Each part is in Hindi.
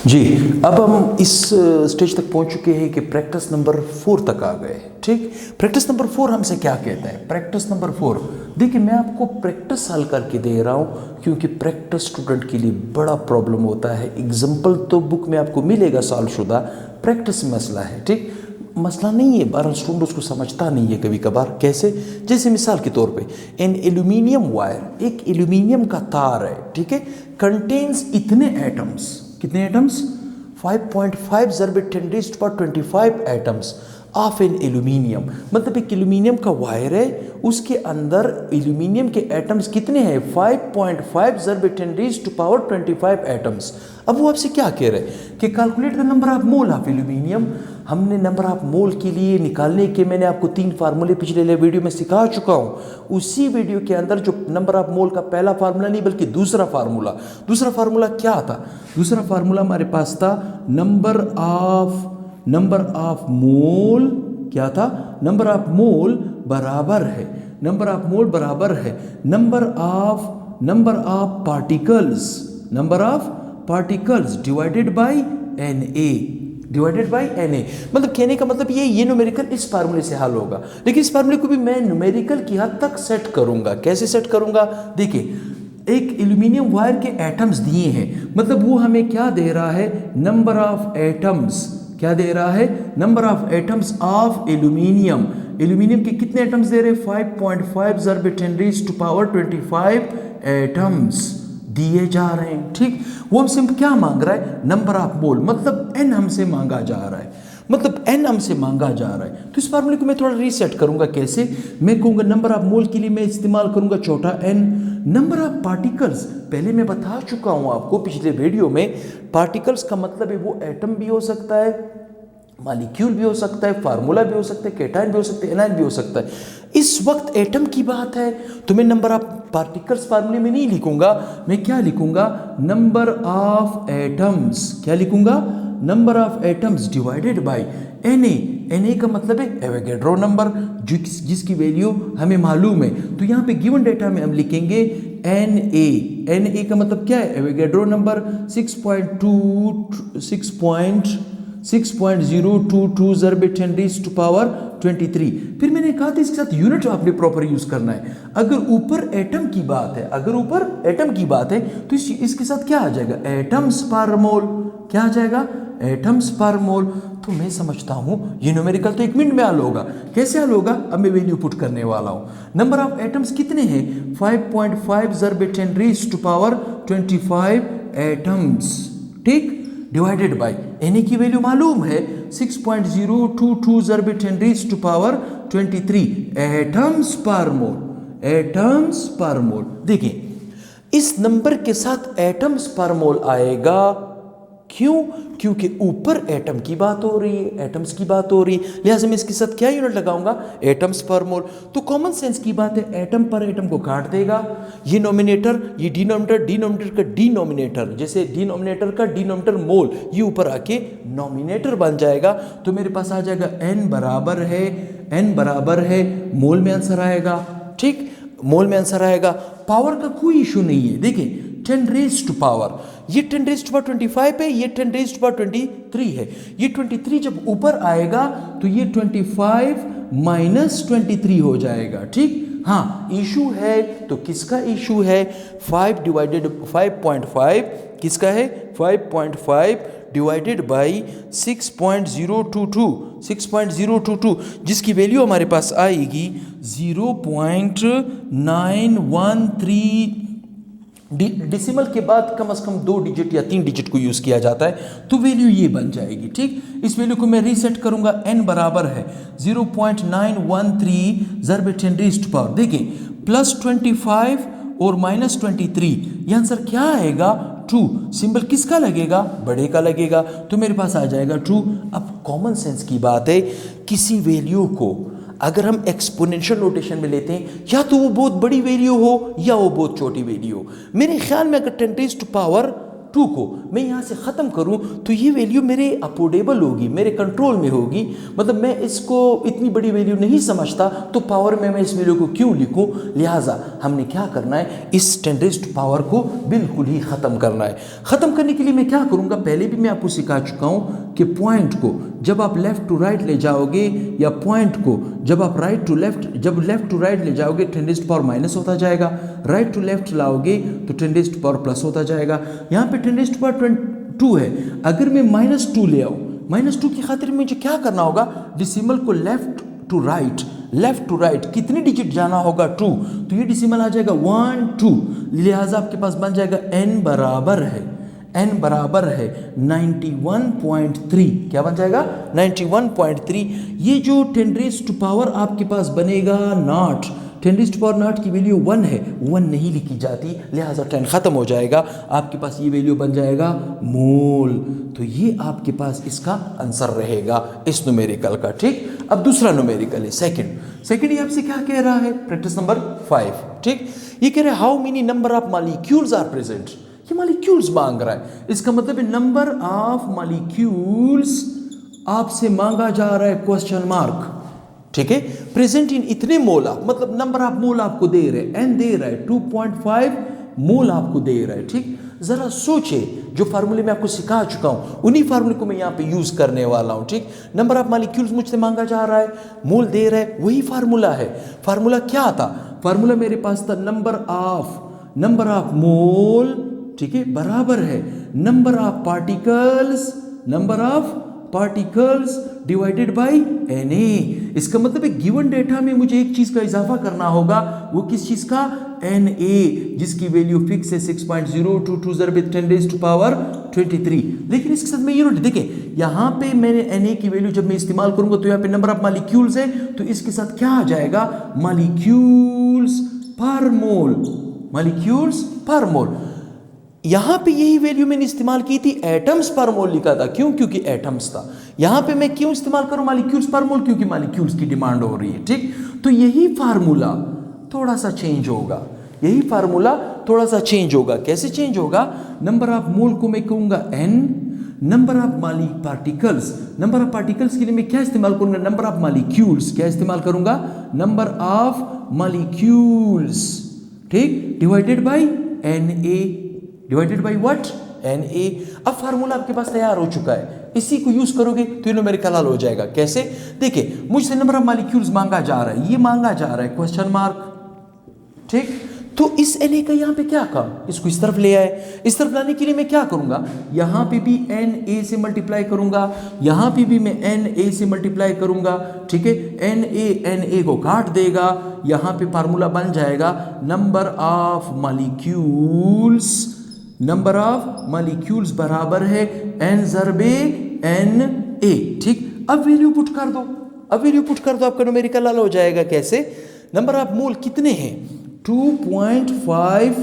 जी, अब हम इस स्टेज तक पहुंच चुके हैं कि प्रैक्टिस नंबर 4 तक आ गए। ठीक, प्रैक्टिस नंबर 4 हमसे क्या कहता है? प्रैक्टिस नंबर 4, देखिए मैं आपको प्रैक्टिस हल करके दे रहा हूं क्योंकि प्रैक्टिस स्टूडेंट के लिए बड़ा प्रॉब्लम होता है। एग्जाम्पल तो बुक में आपको मिलेगा सॉल्व शुदा, प्रैक्टिस मसला है। ठीक, मसला नहीं है, बहरहाल स्टूडेंट उसको समझता नहीं है कभी कभार। कैसे? जैसे मिसाल के तौर पे एन एल्यूमिनियम वायर, एक एल्यूमिनियम का तार है, ठीक है, कंटेन्स इतने एटम्स, कितने एटम्स? 5.5 ज़रब 10⁻25 एटम्स ऑफ एन एल्यूमिनियम। मतलब एक एल्यूमिनियम का वायर है, उसके अंदर एल्यूमिनियम के एटम्स कितने हैं? 5.5 ज़रब 10⁻25 एटम्स। अब वो आपसे क्या कह रहे हैं कि calculate the number of mole of aluminium. हमने नंबर ऑफ मोल के लिए निकालने के मैंने आपको 3 फार्मूले पिछले वीडियो में सिखा चुका हूँ। उसी वीडियो के अंदर जो नंबर ऑफ मोल का पहला फार्मूला नहीं बल्कि दूसरा फार्मूला क्या था? दूसरा फार्मूला हमारे पास था नंबर ऑफ मोल। क्या था? नंबर ऑफ मोल बराबर है number of particles divided by Na। मतलब कहने का मतलब ये न्यूमेरिकल इस फार्मूले से हल होगा, लेकिन इस फार्मूले को भी मैं न्यूमेरिकल की हद तक सेट करूंगा। कैसे सेट करूंगा? देखिए, एक एल्यूमिनियम वायर के एटम्स दिए हैं, मतलब वो हमें क्या दे रहा है? Number of atoms. क्या दे रहा है? Number of atoms of aluminium. Aluminium के कितने एटम्स दे रहे हैं? 5.5 ज़रब 10⁻25 एटम्स दिए जा रहे हैं। ठीक, वो हमसे क्या मांग रहा है? नंबर ऑफ मोल, मतलब n हमसे मांगा जा रहा है। तो इस फार्मूले को मैं थोड़ा रीसेट करूंगा। कैसे? मैं कहूंगा नंबर ऑफ मोल के लिए मैं इस्तेमाल करूंगा छोटा n। नंबर ऑफ पार्टिकल्स पहले मैं बता चुका हूं आपको पिछले वीडियो में। पार्टिकल्स का मतलब है वो एटम भी हो सकता है, मॉलिक्यूल भी हो सकता है, फार्मूला भी हो सकता है, कैटायन भी हो सकता है, एनायन भी हो सकता है। इस वक्त एटम की बात है तो मैं नंबर ऑफ पार्टिकल्स फार्मूले में नहीं लिखूंगा, मैं क्या लिखूंगा? Number of atoms. क्या लिखूंगा? Number of atoms divided by Na का मतलब है एवोगैड्रो नंबर, जिसकी वैल्यू हमें मालूम है। तो यहाँ पे गिवन डेटा में हम लिखेंगे Na का मतलब क्या है? Avogadro number 6.022 ज़रब 10⁻23। फिर मैंने कहा था इसके साथ यूनिट आपने प्रॉपर यूज करना है। अगर ऊपर एटम की बात है तो इसके साथ क्या आ जाएगा? एटम्स पर मोल। क्या आ जाएगा? एटम्स पर मोल। तो मैं समझता हूं ये न्यूमेरिकल तो 1 मिनट में हल होगा। कैसे हल होगा? अब मैं वैल्यू पुट करने वाला हूं। नंबर ऑफ एटम्स कितने हैं? 5.5 ज़रब 10⁻25 एटम्स। ठीक, डिवाइडेड बाय Na की वैल्यू मालूम है 6.022 ज़रब 10⁻23 एटम्स पर मोल। देखिए, इस नंबर के साथ एटम्स पर मोल आएगा। क्यों? क्योंकि ऊपर एटम की बात हो रही है, एटम्स की बात हो रही है, लिहाजा मैं इसके साथ क्या यूनिट लगाऊंगा? एटम्स पर मोल। तो कॉमन सेंस की बात है, एटम पर एटम को काट देगा। ये नोमिनेटर, ये डिनोमिनेटर का डिनोमिनेटर, जैसे डिनोमिनेटर का डिनोमिनेटर मोल, ये ऊपर आके नोमिनेटर बन जाएगा। तो मेरे पास आ जाएगा n बराबर है मोल में आंसर आएगा। ठीक, मोल में आंसर आएगा। पावर का कोई इशू नहीं है। देखिए 10 रेज़ टू पावर, ये 10 रेज़ टू पावर 25 है, ये 10 रेज़ टू पावर 23 है। ये 23 जब ऊपर आएगा तो ये 25 - 23 हो जाएगा। ठीक, हाँ, इशू है तो किसका इशू है? 5/5.5 किसका है? 5.5 डिवाइडेड बाई 6.022, जिसकी वैल्यू हमारे पास आएगी 0.913। डेसिमल के बाद कम से कम 2 डिजिट या 3 डिजिट को यूज किया जाता है, तो वैल्यू ये बन जाएगी। ठीक, इस वैल्यू को मैं रीसेट करूंगा। n बराबर है 0.913 ज़रब 10⁻। देखिए, +25 और -23, यह आंसर क्या आएगा? ट्रू। सिंबल किसका लगेगा? बड़े का लगेगा। तो मेरे पास आ जाएगा ट्रू। अब कॉमन सेंस की बात है, किसी वैल्यू को अगर हम एक्सपोनेंशियल नोटेशन में लेते हैं, या तो वो बहुत बड़ी वैल्यू हो या वो बहुत छोटी वैल्यू हो। मेरे ख्याल में अगर 10 रेज़ टू पावर 2 को मैं यहाँ से ख़त्म करूँ तो ये वैल्यू मेरे अफोर्डेबल होगी, मेरे कंट्रोल में होगी, मतलब मैं इसको इतनी बड़ी वैल्यू नहीं समझता, तो पावर में मैं इस वैल्यू को क्यों लिखूँ। लिहाजा हमने क्या करना है, इस 10 पावर को बिल्कुल ही ख़त्म करना है। ख़त्म करने के लिए मैं क्या करूँगा, पहले भी मैं आपको सिखा चुका हूँ कि पॉइंट को जब आप लेफ़्ट टू राइट ले जाओगे, या पॉइंट को जब आप राइट टू लेफ़्ट, जब लेफ़्ट टू राइट ले जाओगे 10 पावर माइनस होता जाएगा, राइट टू लेफ़्ट लाओगे तो 10 पावर प्लस होता जाएगा। यहाँ पे 10 पावर 2 है, अगर मैं -2 ले आऊँ, -2 की खातिर मुझे क्या करना होगा, डिसिमल को लेफ़्ट टू राइट कितने डिजिट जाना होगा, 2, तो ये डिसिमल आ जाएगा 1 2, लिहाजा आपके पास बन जाएगा n बराबर है 91.3। क्या बन जाएगा, 91.3। ये जो 10 पावर आपके पास बनेगा नॉट, 10 पावर नॉट की वैल्यू 1 है, 1 नहीं लिखी जाती, लिहाजा 10 ख़त्म हो जाएगा, आपके पास ये वैल्यू बन जाएगा मोल। तो ये आपके पास इसका आंसर रहेगा इस न्यूमेरिकल का। ठीक, अब दूसरा न्यूमेरिकल है सेकंड ये आपसे क्या कह रहा है, प्रैक्टिस नंबर 5। ठीक, ये कह रहा है how many number of molecules are present. ये मॉलिक्यूल्स मांग रहा है, इसका मतलब है नंबर ऑफ मॉलिक्यूल्स आपसे मांगा जा रहा है, क्वेश्चन मार्क। ठीक है, प्रेजेंट इन इतने मोला, मतलब नंबर ऑफ मोल आपको दे रहे हैं, एन दे रहा है 2.5 मोल आपको दे रहा है। ठीक, जरा सोचे, जो फार्मूले मैं आपको सिखा चुका हूं उन्हीं फार्मूले को मैं यहाँ पे यूज करने वाला हूं। ठीक, नंबर ऑफ मॉलिक्यूल्स मुझसे मांगा जा रहा है, मोल दे रहा है, वही फार्मूला है। फार्मूला क्या था, फार्मूला मेरे पास था नंबर ऑफ मोल, ठीक है, बराबर है number of particles divided by Na। इसका मतलब है गिवन डेटा में मुझे एक चीज का इजाफा करना होगा, वो किस चीज का, Na, जिसकी वैल्यू फिक्स है 6.022 ज़रब 10 पावर 23। लेकिन इसके साथ में यूनिट देखें, यहाँ पे मैंने Na की वैल्यू जब मैं इस्तेमाल करूंगा तो यहाँ पे नंबर ऑफ मॉलिक्यूल्स है, तो इसके साथ क्या आ जाएगा, मॉलिक्यूल्स पर मोल। यहां पे यही वैल्यू मैंने इस्तेमाल की थी, एटम्स पर मोल लिखा था, क्यों, क्योंकि एटम्स था। यहां पे मैं क्यों इस्तेमाल करूं मॉलिक्यूल्स पर मोल, क्योंकि मॉलिक्यूल्स की डिमांड हो रही है। ठीक, तो यही फार्मूला थोड़ा सा चेंज होगा, कैसे चेंज होगा, नंबर ऑफ मोल को मैं कहूंगा n, नंबर ऑफ पार्टिकल्स के लिए मैं क्या इस्तेमाल करूंगा, नंबर ऑफ मॉलिक्यूल्स, क्या इस्तेमाल करूंगा, नंबर ऑफ मॉलिक्यूल्स, ठीक, डिवाइडेड बाय व्हाट, Na। अब फार्मूला आपके पास तैयार हो चुका है, इसी को यूज करोगे तो ये न्यूमेरिकल हल हो जाएगा। कैसे, देखिए मुझसे नंबर ऑफ मॉलिक्यूल्स मांगा जा रहा है, ये मांगा जा रहा है क्वेश्चन मार्क। ठीक, तो इस Na का यहाँ पे क्या काम, इसको इस तरफ ले आए, इस तरफ लाने के लिए मैं क्या करूंगा, यहाँ पे भी Na से मल्टीप्लाई करूंगा, यहाँ पे भी मैं Na से मल्टीप्लाई करूंगा। ठीक है, Na को काट देगा, यहाँ पे फार्मूला बन जाएगा नंबर ऑफ मॉलिक्यूल्स बराबर है n ज़रबे Na। ठीक, अब वैल्यू पुट कर दो, आपका न्यूमेरिकल हल हो जाएगा। कैसे, नंबर ऑफ मोल कितने हैं, 2.5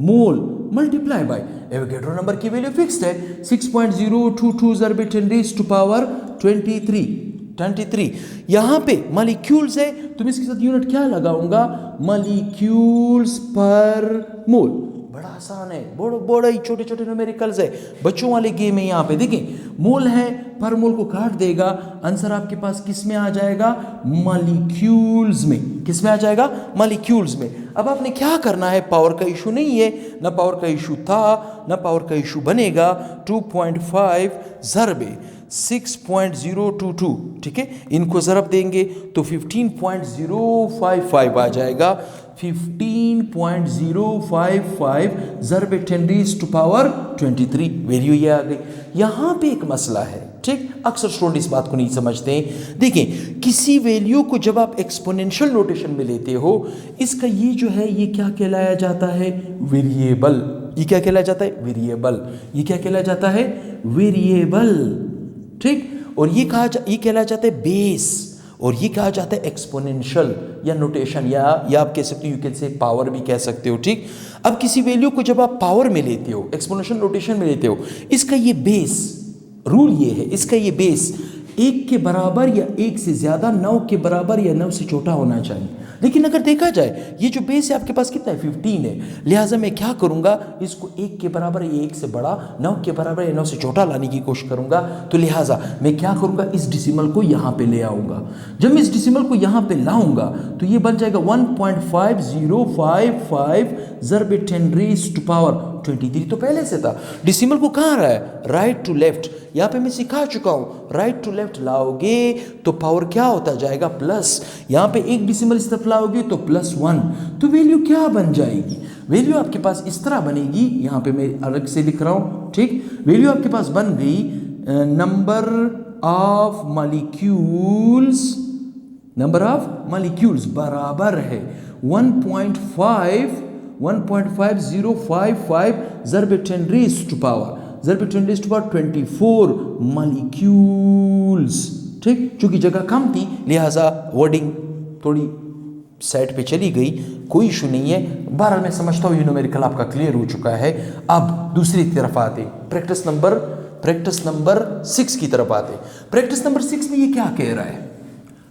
मोल मल्टीप्लाई बाय एवोगैड्रो नंबर की वैल्यू फिक्स्ड है 6.022 ज़रबे 10 पावर 23। यहाँ पे मॉलिक्यूल्स है, तो मैं इसके साथ यूनिट क्या लगाऊंगा, मॉलिक्यूल्स पर मोल। बड़ा आसान है, बड़ा ही छोटे न्यूमेरिकल्स है, बच्चों वाले गेम है। यहाँ पे देखें, मोल है, पर मोल को काट देगा, आंसर आपके पास किस में आ जाएगा, मॉलिक्यूल्स में। किस में आ जाएगा, मॉलिक्यूल्स में। अब आपने क्या करना है, पावर का इशू नहीं है, ना पावर का इशू था, ना पावर का इशू बनेगा। 2.5 ज़रबे 6.022, ठीक है, इनको ज़रब देंगे तो 15.055 आ जाएगा। 15.055 ज़रबे 10 पावर 23, वैल्यू ये आ गई। यहाँ पे एक मसला है, ठीक, अक्सर स्टूडेंट इस बात को नहीं समझते हैं। देखिए, किसी वैल्यू को जब आप एक्सपोनेंशियल नोटेशन में लेते हो, इसका ये जो है, ये क्या कहलाया जाता है, वेरिएबल। ये क्या कहलाया जाता है, वेरिएबल। ये क्या कहलाया जाता है, वेरिएबल, ठीक। और ये कहलाया जाता है बेस, और ये कहा जाता है एक्सपोनेंशियल या नोटेशन, या आप कह सकते हो, यू कैन से पावर भी कह सकते हो, ठीक। अब किसी वैल्यू को जब आप पावर में लेते हो, एक्सपोनेंशियल नोटेशन में लेते हो, इसका ये बेस रूल ये है, इसका ये बेस 1 के बराबर या 1 से ज़्यादा, 9 के बराबर या 9 से छोटा होना चाहिए। लेकिन अगर देखा जाए ये जो बेस है आपके पास कितना है 15 है, लिहाजा मैं क्या करूँगा इसको 1 के बराबर या 1 से बड़ा 9 के बराबर या 9 से छोटा लाने की कोशिश करूँगा। तो लिहाजा मैं क्या करूँगा इस डिसिमल को यहाँ पे ले आऊँगा। जब मैं इस डिसिमल को यहाँ पे लाऊँगा तो ये बन जाएगा 1.5055 ज़रब 10 रेज़्ड टू पावर 23 तो पहले से था। डिसिमल को कहाँ रहा है राइट टू लेफ्ट, यहाँ पे मैं सिखा चुका हूँ राइट टू लेफ्ट लाओगे तो पावर क्या होता जाएगा प्लस, यहाँ पे एक डिसिमल इस तरफ लाओगे तो +1, तो वैल्यू क्या बन जाएगी, वैल्यू आपके पास इस तरह बनेगी, यहाँ पे मैं अलग से लिख रहा हूँ ठीक। वैल्यू आपके पास बन गई नंबर ऑफ मॉलिक्यूल्स बराबर है 1.5055 ज़रब 10 रेज़्ड टू पावर 24 मॉलिक्यूल्स ठीक। चूंकि जगह कम थी लिहाजा वर्डिंग थोड़ी साइड पे चली गई, कोई इशू नहीं है। बहरहाल मैं समझता हूँ ये न्यूमेरिकल आपका क्लियर हो चुका है। अब दूसरी तरफ आते प्रैक्टिस नंबर 6 की तरफ आते। प्रैक्टिस नंबर 6 में ये क्या कह रहा है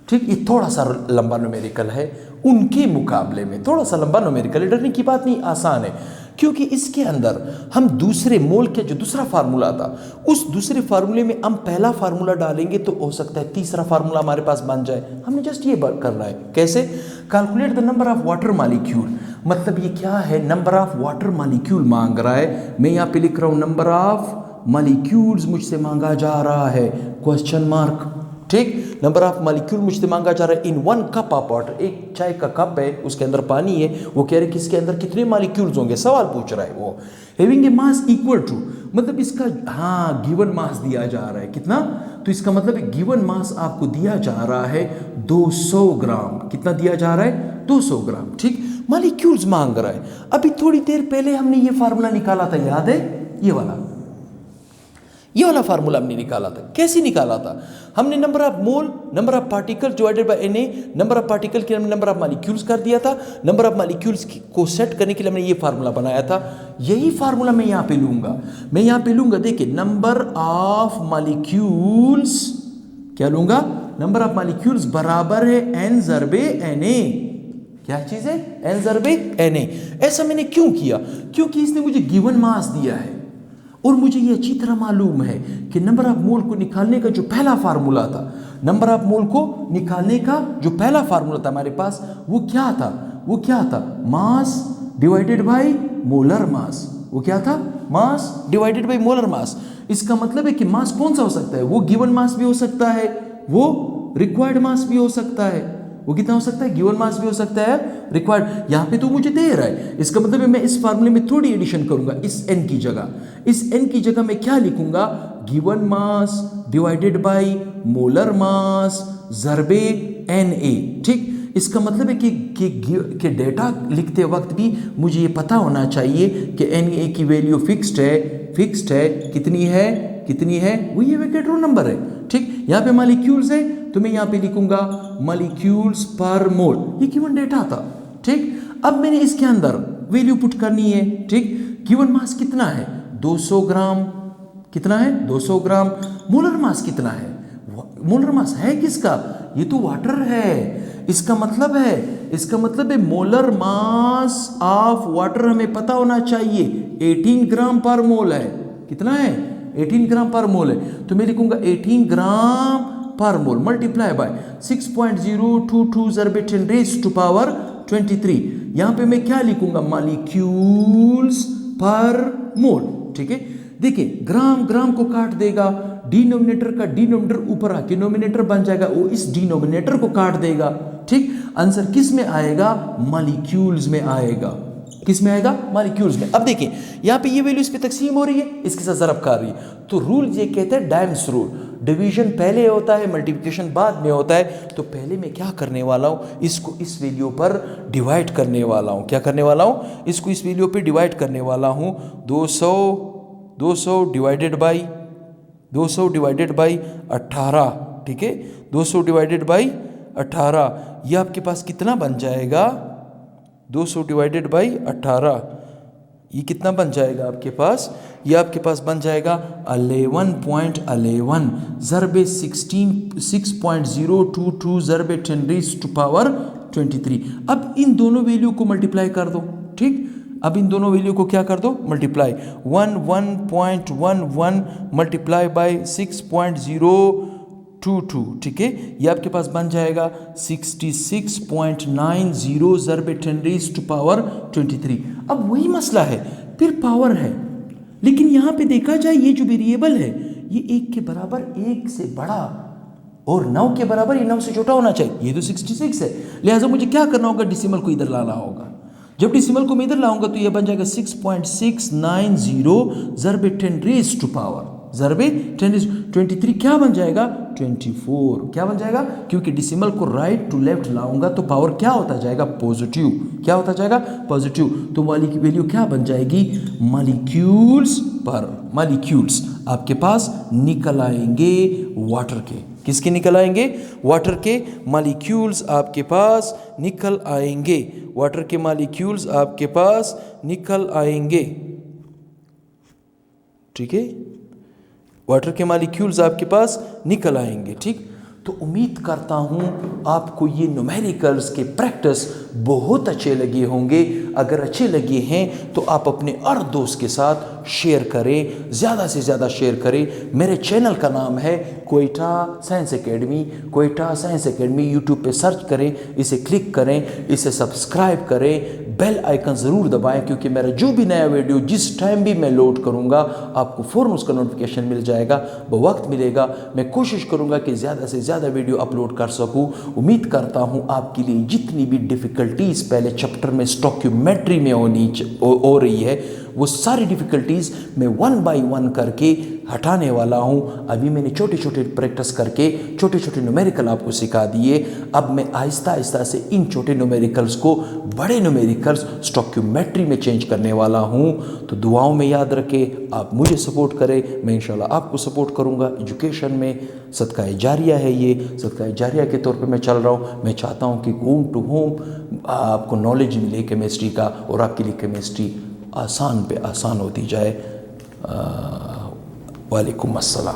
ठीक, ये थोड़ा सा लंबा न्यूमेरिकल है उनके मुकाबले में, थोड़ा सा लंबा न्यूमेरिकल है, डरने की बात नहीं, आसान है। क्योंकि इसके अंदर हम दूसरे मोल के जो दूसरा फार्मूला था उस दूसरे फार्मूले में हम पहला फार्मूला डालेंगे तो हो सकता है तीसरा फार्मूला हमारे पास बन जाए। हमने जस्ट ये करना है, कैसे calculate the number of water molecule, मतलब ये क्या है नंबर ऑफ वाटर मॉलिक्यूल मांग रहा है। मैं यहाँ पे लिख रहा हूँ नंबर ऑफ मॉलिक्यूल्स मुझसे मांगा जा रहा है क्वेश्चन मार्क ठीक। नंबर ऑफ मॉलिक्यूल मुझसे मांगा जा रहा है इन 1 कप ऑफ वाटर, एक चाय का कप है उसके अंदर पानी है, वो कह रहे कि इसके अंदर कितने मॉलिक्यूल्स होंगे, सवाल पूछ रहा है वो। Having a mass equal to, मतलब इसका गिवन मास दिया जा रहा है कितना, तो इसका मतलब गिवन मास आपको दिया जा रहा है 200 ग्राम। कितना दिया जा रहा है 200 ग्राम ठीक। मॉलिक्यूल्स मांग रहा है। अभी थोड़ी देर पहले हमने ये फार्मूला निकाला था, याद है ये वाला फार्मूला हमने निकाला था। कैसे निकाला था हमने, number of mole number of particle divided by Na, number of particle के हमने नंबर ऑफ मॉलिक्यूल्स कर दिया था। नंबर ऑफ मॉलिक्यूल्स को सेट करने के लिए हमने ये फार्मूला बनाया था। यही फार्मूला मैं यहाँ पे लूंगा, देखिए नंबर ऑफ मॉलिक्यूल्स क्या लूंगा, नंबर ऑफ मॉलिक्यूल्स बराबर है n ज़रबे Na। क्या चीज है n ज़रबे Na। ऐसा मैंने क्यों किया, क्योंकि इसने मुझे गिवन मास दिया है और मुझे ये अच्छी तरह मालूम है कि नंबर ऑफ मोल को निकालने का जो पहला फार्मूला था, नंबर ऑफ मोल को निकालने का जो पहला फार्मूला था हमारे पास वो क्या था मास डिवाइडेड बाय मोलर मास। वो क्या था मास डिवाइडेड बाय मोलर मास। इसका मतलब है कि मास कौन सा हो सकता है, वो गिवन मास भी हो सकता है, वो रिक्वायर्ड मास भी हो सकता है। वो कितना हो सकता है, गिवन मास भी हो सकता है, रिक्वायर्ड। यहाँ पे तो मुझे दे रहा है, इसका मतलब है मैं इस फार्मूले में थोड़ी एडिशन करूंगा। इस n की जगह मैं क्या लिखूंगा, given mass divided by molar mass ज़रबे Na ठीक। इसका मतलब है कि डेटा लिखते वक्त भी मुझे ये पता होना चाहिए कि Na की वैल्यू फिक्स्ड है, कितनी है वो ये एवोगाड्रो नंबर है ठीक। यहाँ पे मॉलिक्यूल्स है तो मैं यहाँ पे लिखूंगा मॉलिक्यूल्स पर मोल, ये गिवन डेटा था ठीक। अब मैंने इसके अंदर वैल्यू पुट करनी है ठीक। गिवन मास कितना है 200 ग्राम, कितना है 200 ग्राम। मोलर मास कितना है, मोलर मास है किसका, ये तो वाटर है। इसका मतलब है मोलर मास ऑफ वाटर हमें पता होना चाहिए 18 ग्राम पर मोल है। कितना है 18 ग्राम पर मोल है, तो मैं लिखूंगा 18 gram per mole multiply by 6.022 ज़रबे 10 रेज़्ड टू पावर 23। यहाँ पे मैं क्या लिखूंगा, मॉलिक्यूल्स पर मोल ठीक है। देखिए ग्राम को काट देगा, डिनोमिनेटर का डिनोमिनेटर ऊपर आके नोमिनेटर बन जाएगा, वो इस डिनोमिनेटर को काट देगा ठीक। आंसर किस में आएगा, मॉलिक्यूल्स में आएगा। किस में आएगा, मॉलिक्यूल्स में। अब देखिए यहाँ पे ये वैल्यू इस पे तकसीम हो रही है, इसके साथ ज़रब कर रही है, तो रूल ये कहते हैं डाइम्स रूल, डिवीजन पहले होता है मल्टीप्लिकेशन बाद में होता है। तो पहले मैं क्या करने वाला हूँ, इसको इस वैल्यू पर डिवाइड करने वाला हूँ। क्या करने वाला हूँ, इसको इस वैल्यू पे डिवाइड करने वाला हूँ। 200 डिवाइडेड बाई 18 ठीक है, 200 डिवाइडेड बाई 18, ये आपके पास कितना बन जाएगा, 200 डिवाइडेड बाई 18, ये कितना बन जाएगा आपके पास, ये आपके पास बन जाएगा 11.11 ज़रबे 6.022 ज़रबे 10 रेज़्ड टू पावर 23। अब इन दोनों वैल्यू को मल्टीप्लाई कर दो, ठीक। अब इन दोनों वैल्यू को क्या कर दो, मल्टीप्लाई। 1.11 मल्टीप्लाई बाय 6.022, ठीक है। ये आपके पास बन जाएगा 66.90 ज़रब 10⁻⁻23। अब वही मसला है, फिर पावर है, लेकिन यहाँ पे देखा जाए ये जो वेरिएबल है ये 1 के बराबर, 1 से बड़ा और 9 के बराबर, ये 9 से छोटा होना चाहिए। ये तो 66 है, लिहाजा मुझे क्या करना होगा, डिसिमल को इधर लाना होगा। जब डिसिमल को मैं इधर लाऊंगा तो ये बन जाएगा 6.690 ज़रब 10⁻⁻, ज़रब 10⁻23 क्या बन जाएगा, 24। क्या बन जाएगा, क्योंकि डिसिमल को राइट टू लेफ्ट लाऊंगा तो पावर क्या होता जाएगा, पॉजिटिव। क्या होता जाएगा, पॉजिटिव। तो वाली की वैल्यू क्या बन जाएगी, मॉलिक्यूल्स पर मॉलिक्यूल्स आपके पास निकल आएंगे वाटर के। किसके निकल आएंगे, वाटर के मॉलिक्यूल्स आपके पास निकल आएंगे, वाटर के मॉलिक्यूल्स आपके पास निकल आएंगे, ठीक है। वाटर के मॉलिक्यूल्स आपके पास निकल आएंगे, ठीक। तो उम्मीद करता हूँ आपको ये न्यूमेरिकल्स के प्रैक्टिस बहुत अच्छे लगे होंगे। अगर अच्छे लगे हैं तो आप अपने हर दोस्त के साथ शेयर करें, ज़्यादा से ज़्यादा शेयर करें। मेरे चैनल का नाम है Quetta science academy, Quetta science academy. YouTube पे सर्च करें, इसे क्लिक करें, इसे सब्सक्राइब करें, बेल आइकन ज़रूर दबाएं, क्योंकि मेरा जो भी नया वीडियो जिस टाइम भी मैं लोड करूँगा आपको फ़ौरन उसका नोटिफिकेशन मिल जाएगा, वक्त मिलेगा। मैं कोशिश करूँगा कि ज़्यादा से ज़्यादा वीडियो अपलोड कर सकूँ। उम्मीद करता हूँ आपके लिए जितनी भी डिफ़िकल्टीज़ पहले चैप्टर में स्टोइकियोमेट्री में हो रही है, वो सारी डिफ़िकल्टीज़ मैं 1 बाय 1 करके हटाने वाला हूँ। अभी मैंने छोटे छोटे प्रैक्टिस करके छोटे छोटे न्यूमेरिकल आपको सिखा दिए। अब मैं आहिस्ता आहिस्ता से इन छोटे न्यूमेरिकल्स को बड़े न्यूमेरिकल्स स्टोइकियोमेट्री में चेंज करने वाला हूँ। तो दुआओं में याद रखें, आप मुझे सपोर्ट करें, मैं इंशाल्लाह आपको सपोर्ट करूँगा। एजुकेशन में सदका जारिया है, ये सदका जारिया के तौर पे मैं चल रहा हूँ। मैं चाहता हूँ कि होम टू होम आपको नॉलेज मिले केमिस्ट्री का, और आपके लिए केमिस्ट्री आसान पे आसान होती जाए। वालेकुम अस्सलाम।